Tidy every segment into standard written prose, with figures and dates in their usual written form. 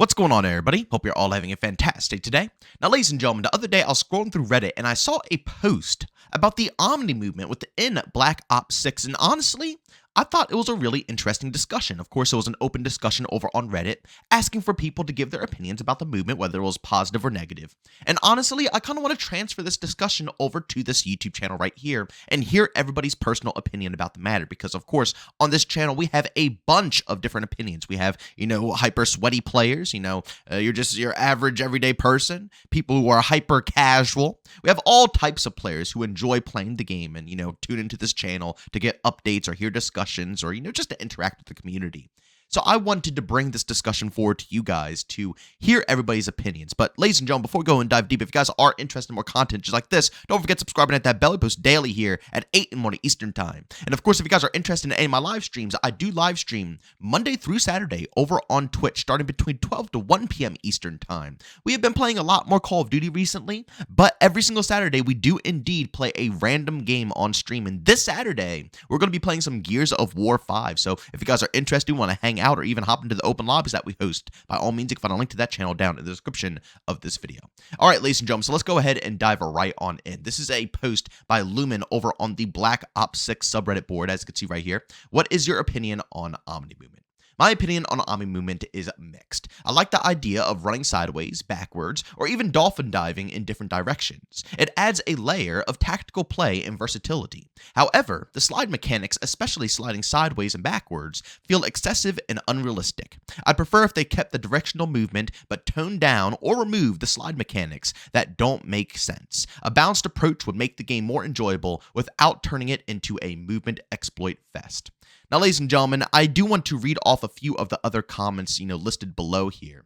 What's going on, everybody? Hope you're all having a fantastic day. Now, ladies and gentlemen, the other day I was scrolling through Reddit and I saw a post about the Omni movement within Black Ops 6, and honestly, I thought it was a really interesting discussion. Of course, it was an open discussion over on Reddit, asking for people to give their opinions about the movement, whether it was positive or negative. And honestly, I kind of want to transfer this discussion over to this YouTube channel right here and hear everybody's personal opinion about the matter, because of course, on this channel, we have a bunch of different opinions. We have, hyper sweaty players, you're just your average everyday person, people who are hyper casual. We have all types of players who enjoy playing the game and, tune into this channel to get updates or hear discussions or, just to interact with the community. So I wanted to bring this discussion forward to you guys to hear everybody's opinions. But ladies and gentlemen, before we go and dive deep, if you guys are interested in more content just like this, don't forget subscribing at that bell. We post daily here at 8 in the morning Eastern time. And of course, if you guys are interested in any of my live streams, I do live stream Monday through Saturday over on Twitch, starting between 12 to 1 p.m. Eastern time. We have been playing a lot more Call of Duty recently, but every single Saturday, we do indeed play a random game on stream. And this Saturday, we're going to be playing some Gears of War 5. So if you guys are interested, want to hang out or even hop into the open lobbies that we host, by all means, you can find a link to that channel down in the description of this video. All right, ladies and gentlemen, so let's go ahead and dive right on in. This is a post by Lumen over on the Black Ops 6 subreddit board, as you can see right here. What is your opinion on Omni movement? My opinion on Omni movement is mixed. I like the idea of running sideways, backwards, or even dolphin diving in different directions. It adds a layer of tactical play and versatility. However, the slide mechanics, especially sliding sideways and backwards, feel excessive and unrealistic. I'd prefer if they kept the directional movement but toned down or removed the slide mechanics that don't make sense. A balanced approach would make the game more enjoyable without turning it into a movement exploit fest. Now, ladies and gentlemen, I do want to read off a few of the other comments, listed below here.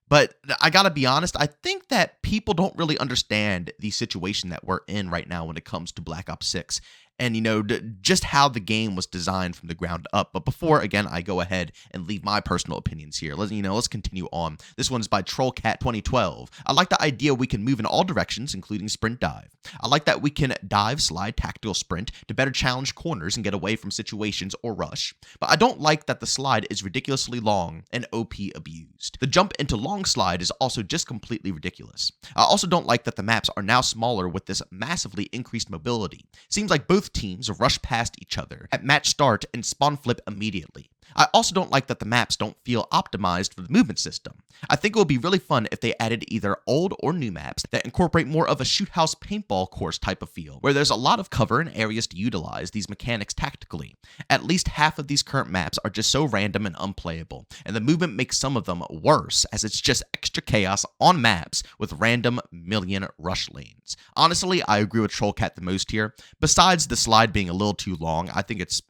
But I gotta be honest, I think that people don't really understand the situation that we're in right now when it comes to Black Ops 6. And, just how the game was designed from the ground up. But before, again, I go ahead and leave my personal opinions here, let's continue on. This one's by TrollCat2012. I like the idea we can move in all directions, including sprint dive. I like that we can dive, slide, tactical sprint to better challenge corners and get away from situations or rush. But I don't like that the slide is ridiculously long and OP abused. The jump into long slide is also just completely ridiculous. I also don't like that the maps are now smaller with this massively increased mobility. Seems like both teams rush past each other at match start and spawn flip immediately. I also don't like that the maps don't feel optimized for the movement system. I think it would be really fun if they added either old or new maps that incorporate more of a shoot house paintball course type of feel, where there's a lot of cover and areas to utilize these mechanics tactically. At least half of these current maps are just so random and unplayable, and the movement makes some of them worse, as it's just extra chaos on maps with random million rush lanes. Honestly, I agree with TrollCat the most here. Besides the slide being a little too long, I think it's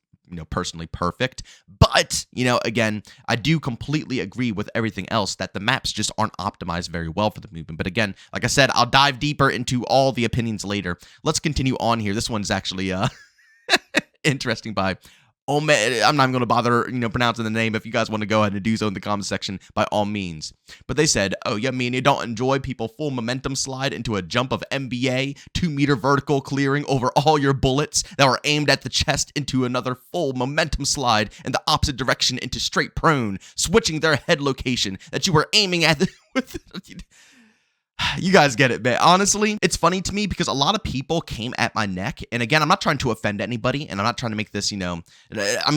personally perfect. But, again, I do completely agree with everything else that the maps just aren't optimized very well for the movement. But again, like I said, I'll dive deeper into all the opinions later. Let's continue on here. This one's actually interesting by I'm not even going to bother, pronouncing the name. If you guys want to go ahead and do so in the comments section, by all means. But they said, oh, you mean you don't enjoy people full momentum slide into a jump of NBA, 2-meter vertical clearing over all your bullets that were aimed at the chest into another full momentum slide in the opposite direction into straight prone, switching their head location that you were aiming at with... You guys get it, man. Honestly, it's funny to me because a lot of people came at my neck. And again, I'm not trying to offend anybody, and I'm not trying to make this, I'm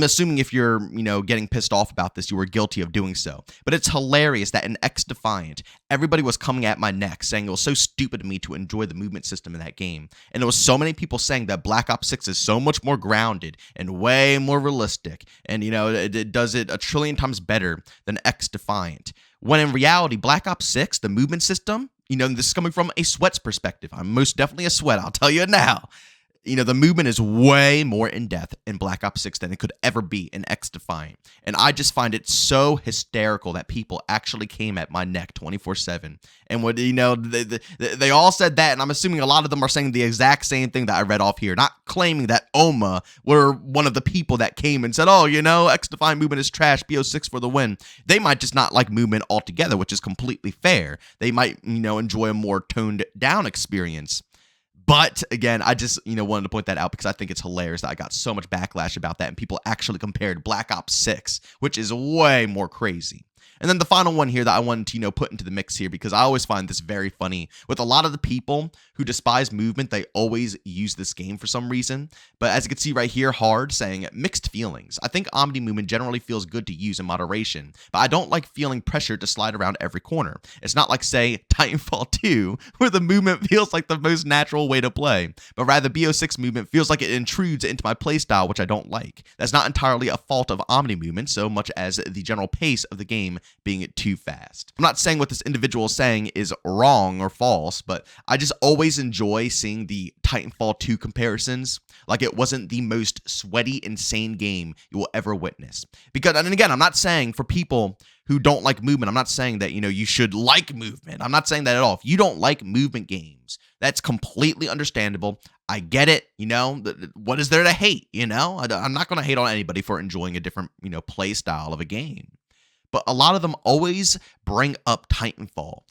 assuming if you're, getting pissed off about this, you were guilty of doing so. But it's hilarious that in X-Defiant, everybody was coming at my neck saying it was so stupid of me to enjoy the movement system in that game. And there was so many people saying that Black Ops 6 is so much more grounded and way more realistic. And, it does it a trillion times better than X-Defiant. When in reality, Black Ops 6, the movement system, this is coming from a sweat's perspective. I'm most definitely a sweat, I'll tell you now. The movement is way more in-depth in Black Ops 6 than it could ever be in X-Defiant. And I just find it so hysterical that people actually came at my neck 24/7. And what they all said that, and I'm assuming a lot of them are saying the exact same thing that I read off here, not claiming that OMA were one of the people that came and said, oh, X-Defiant movement is trash, BO6 for the win. They might just not like movement altogether, which is completely fair. They might, enjoy a more toned down experience. But again, I just, wanted to point that out because I think it's hilarious that I got so much backlash about that and people actually compared Black Ops 6, which is way more crazy. And then the final one here that I wanted to, put into the mix here, because I always find this very funny. With a lot of the people who despise movement, they always use this game for some reason. But as you can see right here, Hard saying mixed feelings. I think Omni movement generally feels good to use in moderation, but I don't like feeling pressure to slide around every corner. It's not like, say, Titanfall 2, where the movement feels like the most natural way to play, but rather BO6 movement feels like it intrudes into my playstyle, which I don't like. That's not entirely a fault of Omni movement so much as the general pace of the game being too fast. I'm not saying what this individual is saying is wrong or false, but I just always enjoy seeing the Titanfall 2 comparisons. Like, it wasn't the most sweaty, insane game you will ever witness. Because, and again, I'm not saying for people who don't like movement, I'm not saying that, you should like movement. I'm not saying that at all. If you don't like movement games, that's completely understandable. I get it. What is there to hate? I'm not going to hate on anybody for enjoying a different, play style of a game. But a lot of them always bring up Titanfall.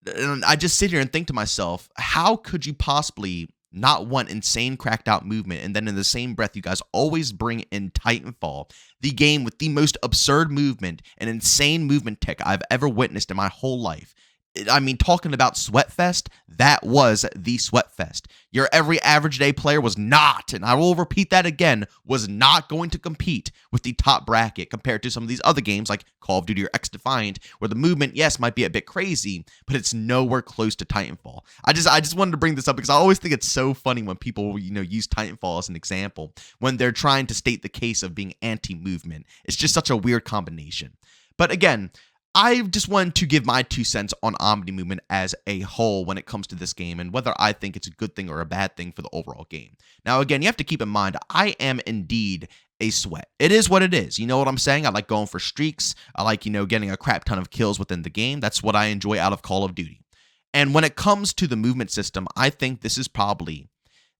And I just sit here and think to myself, how could you possibly not want insane cracked out movement, and then in the same breath you guys always bring in Titanfall, the game with the most absurd movement and insane movement tech I've ever witnessed in my whole life. I mean, talking about Sweatfest, that was the Sweatfest. Your every average day player was not, and I will repeat that again, was not going to compete with the top bracket compared to some of these other games like Call of Duty or X-Defiant, where the movement, yes, might be a bit crazy, but it's nowhere close to Titanfall. I just wanted to bring this up because I always think it's so funny when people, use Titanfall as an example when they're trying to state the case of being anti-movement. It's just such a weird combination. But again, I just wanted to give my 2 cents on Omni movement as a whole when it comes to this game and whether I think it's a good thing or a bad thing for the overall game. Now, again, you have to keep in mind, I am indeed a sweat. It is what it is. You know what I'm saying? I like going for streaks. I like, getting a crap ton of kills within the game. That's what I enjoy out of Call of Duty. And when it comes to the movement system, I think this is probably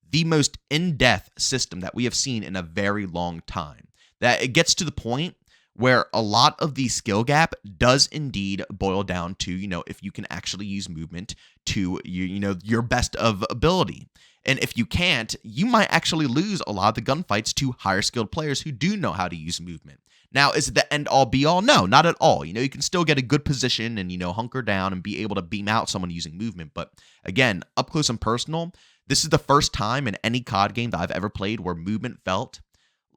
the most in-depth system that we have seen in a very long time. That it gets to the point where a lot of the skill gap does indeed boil down to, if you can actually use movement to, your best of ability. And if you can't, you might actually lose a lot of the gunfights to higher skilled players who do know how to use movement. Now, is it the end all be all? No, not at all. You can still get a good position and, hunker down and be able to beam out someone using movement. But again, up close and personal, this is the first time in any COD game that I've ever played where movement felt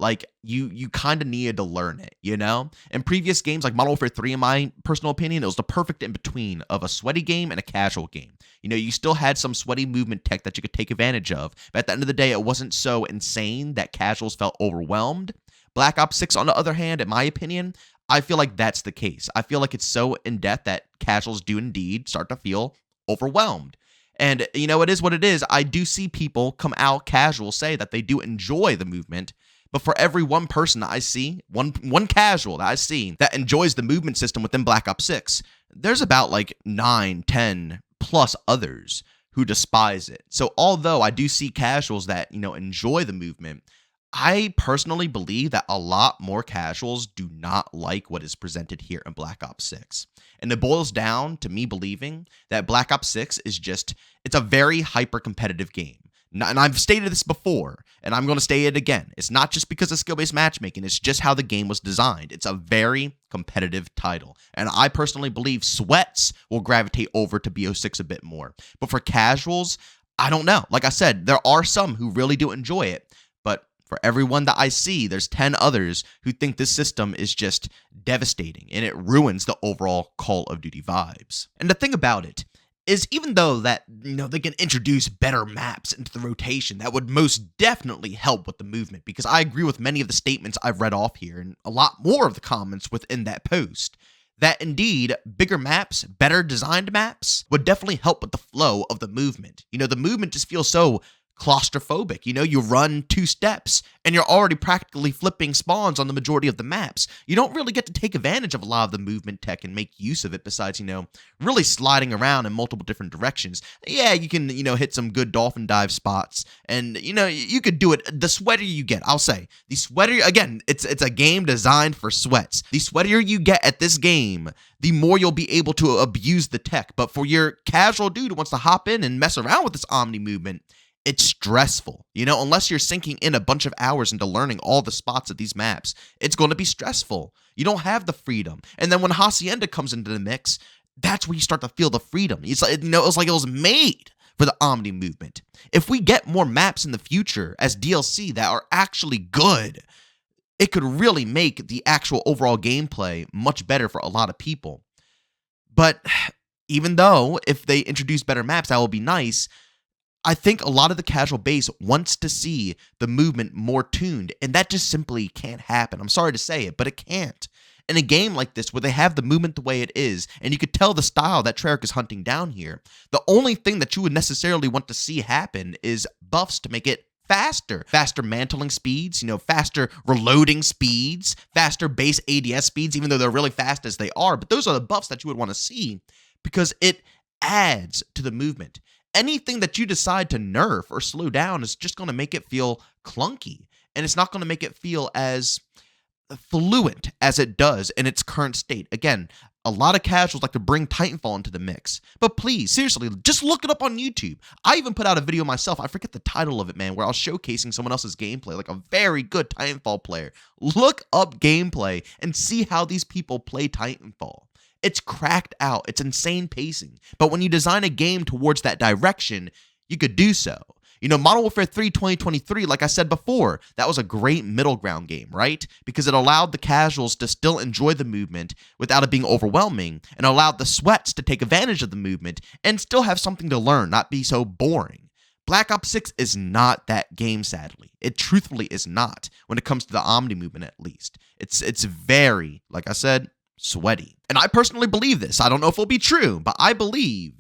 like you kind of needed to learn it, In previous games like Modern Warfare 3, in my personal opinion, it was the perfect in-between of a sweaty game and a casual game. You still had some sweaty movement tech that you could take advantage of, but at the end of the day, it wasn't so insane that casuals felt overwhelmed. Black Ops 6, on the other hand, in my opinion, I feel like that's the case. I feel like it's so in-depth that casuals do indeed start to feel overwhelmed. And, it is what it is. I do see people come out casual say that they do enjoy the movement, but for every one person that I see, one casual that I see that enjoys the movement system within Black Ops 6, there's about like 9, 10 plus others who despise it. So although I do see casuals that, enjoy the movement, I personally believe that a lot more casuals do not like what is presented here in Black Ops 6. And it boils down to me believing that Black Ops 6 is it's a very hyper-competitive game. And I've stated this before, and I'm going to state it again. It's not just because of skill-based matchmaking. It's just how the game was designed. It's a very competitive title. And I personally believe sweats will gravitate over to BO6 a bit more. But for casuals, I don't know. Like I said, there are some who really do enjoy it. But for everyone that I see, there's 10 others who think this system is just devastating. And it ruins the overall Call of Duty vibes. And the thing about it is, even though that, they can introduce better maps into the rotation, that would most definitely help with the movement, because I agree with many of the statements I've read off here and a lot more of the comments within that post, that indeed bigger maps, better designed maps would definitely help with the flow of the movement. The movement just feels so claustrophobic. You run 2 steps and you're already practically flipping spawns on the majority of the maps. You don't really get to take advantage of a lot of the movement tech and make use of it besides, really sliding around in multiple different directions. Yeah, you can, hit some good dolphin dive spots and, you could do it. The sweatier you get, I'll say, the sweatier, again, it's a game designed for sweats. The sweatier you get at this game, the more you'll be able to abuse the tech. But for your casual dude who wants to hop in and mess around with this Omni movement, it's stressful. You know, unless you're sinking in a bunch of hours into learning all the spots of these maps, it's going to be stressful. You don't have the freedom. And then when Hacienda comes into the mix, that's where you start to feel the freedom. It's like, you know, it's like it was made for the Omni movement. If we get more maps in the future as DLC that are actually good, it could really make the actual overall gameplay much better for a lot of people. But even though if they introduce better maps, that will be nice, I think a lot of the casual base wants to see the movement more tuned, and that just simply can't happen. I'm sorry to say it, but it can't. In a game like this, where they have the movement the way it is, and you could tell the style that Treyarch is hunting down here, the only thing that you would necessarily want to see happen is buffs to make it faster. Faster mantling speeds, you know, faster reloading speeds, faster base ADS speeds, even though they're really fast as they are. But those are the buffs that you would want to see because it adds to the movement. Anything that you decide to nerf or slow down is just going to make it feel clunky, and it's not going to make it feel as fluent as it does in its current state. Again, a lot of casuals like to bring Titanfall into the mix, but please, seriously, just look it up on YouTube. I even put out a video myself, I forget the title of it, man, where I was showcasing someone else's gameplay, like a very good Titanfall player. Look up gameplay and see how these people play Titanfall. It's cracked out. It's insane pacing. But when you design a game towards that direction, you could do so. You know, Modern Warfare 3 2023, like I said before, that was a great middle ground game, right? Because it allowed the casuals to still enjoy the movement without it being overwhelming, and allowed the sweats to take advantage of the movement and still have something to learn, not be so boring. Black Ops 6 is not that game, sadly. It truthfully is not, when it comes to the Omni movement at least. It's very, like I said, sweaty. And I personally believe this. I don't know if it'll be true, but I believe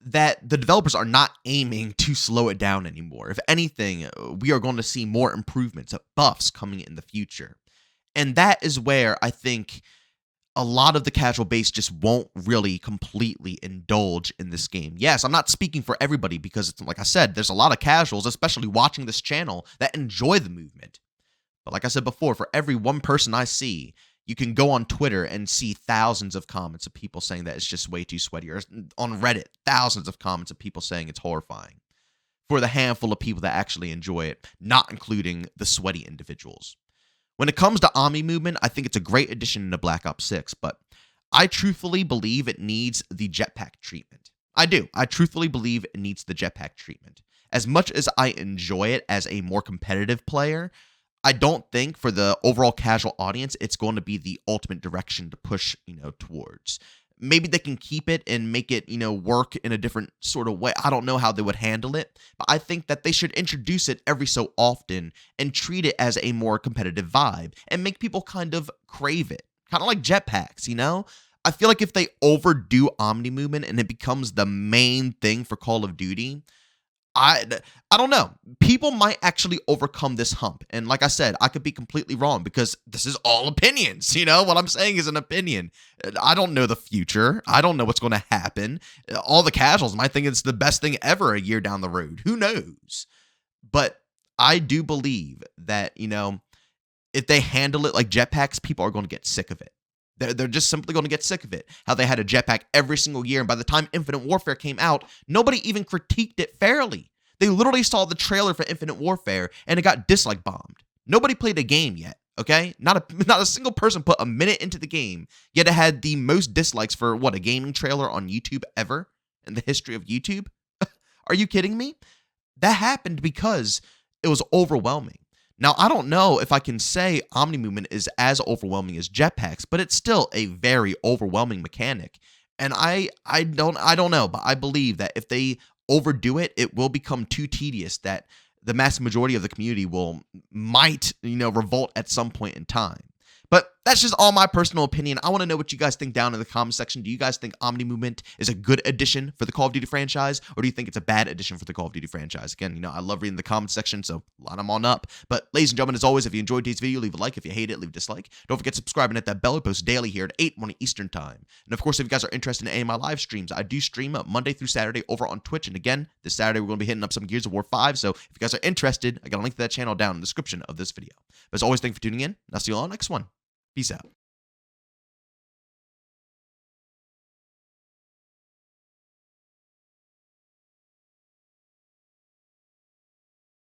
that the developers are not aiming to slow it down anymore. If anything, we are going to see more improvements, buffs coming in the future. And that is where I think a lot of the casual base just won't really completely indulge in this game. Yes, I'm not speaking for everybody because, like I said, there's a lot of casuals, especially watching this channel, that enjoy the movement. But like I said before, for every one person I see, you can go on Twitter and see thousands of comments of people saying that it's just way too sweaty. Or on Reddit, thousands of comments of people saying it's horrifying. For the handful of people that actually enjoy it, not including the sweaty individuals. When it comes to Omni movement, I think it's a great addition to Black Ops 6, but I truthfully believe it needs the jetpack treatment. I do. I truthfully believe it needs the jetpack treatment. As much as I enjoy it as a more competitive player, I don't think for the overall casual audience, it's going to be the ultimate direction to push, towards. Maybe they can keep it and make it, work in a different sort of way. I don't know how they would handle it, but I think that they should introduce it every so often and treat it as a more competitive vibe and make people kind of crave it. Kind of like jetpacks, I feel like if they overdo Omni movement and it becomes the main thing for Call of Duty, I don't know. People might actually overcome this hump. And like I said, I could be completely wrong because this is all opinions. What I'm saying is an opinion. I don't know the future. I don't know what's going to happen. All the casuals might think it's the best thing ever a year down the road. Who knows? But I do believe that, if they handle it like jetpacks, people are going to get sick of it. They're just simply going to get sick of it. How they had a jetpack every single year, and by the time Infinite Warfare came out, nobody even critiqued it fairly. They literally saw the trailer for Infinite Warfare, and it got dislike bombed. Nobody played a game yet, okay? Not a single person put a minute into the game, yet it had the most dislikes for, a gaming trailer on YouTube ever in the history of YouTube? Are you kidding me? That happened because it was overwhelming. Now, I don't know if I can say Omni movement is as overwhelming as jetpacks, but it's still a very overwhelming mechanic. And I don't know, but I believe that if they overdo it, it will become too tedious that the mass majority of the community might revolt at some point in time. But that's just all my personal opinion. I want to know what you guys think down in the comment section. Do you guys think Omni movement is a good addition for the Call of Duty franchise, or do you think it's a bad addition for the Call of Duty franchise? Again, I love reading the comment section, so line them on up. But ladies and gentlemen, as always, if you enjoyed today's video, leave a like. If you hate it, leave a dislike. Don't forget to subscribe and hit that bell. I post daily here at 8 morning Eastern time. And of course, if you guys are interested in any of my live streams, I do stream Monday through Saturday over on Twitch. And again, this Saturday, we're going to be hitting up some Gears of War 5. So if you guys are interested, I got a link to that channel down in the description of this video. But as always, thank you for tuning in. And I'll see you all next one. Peace out.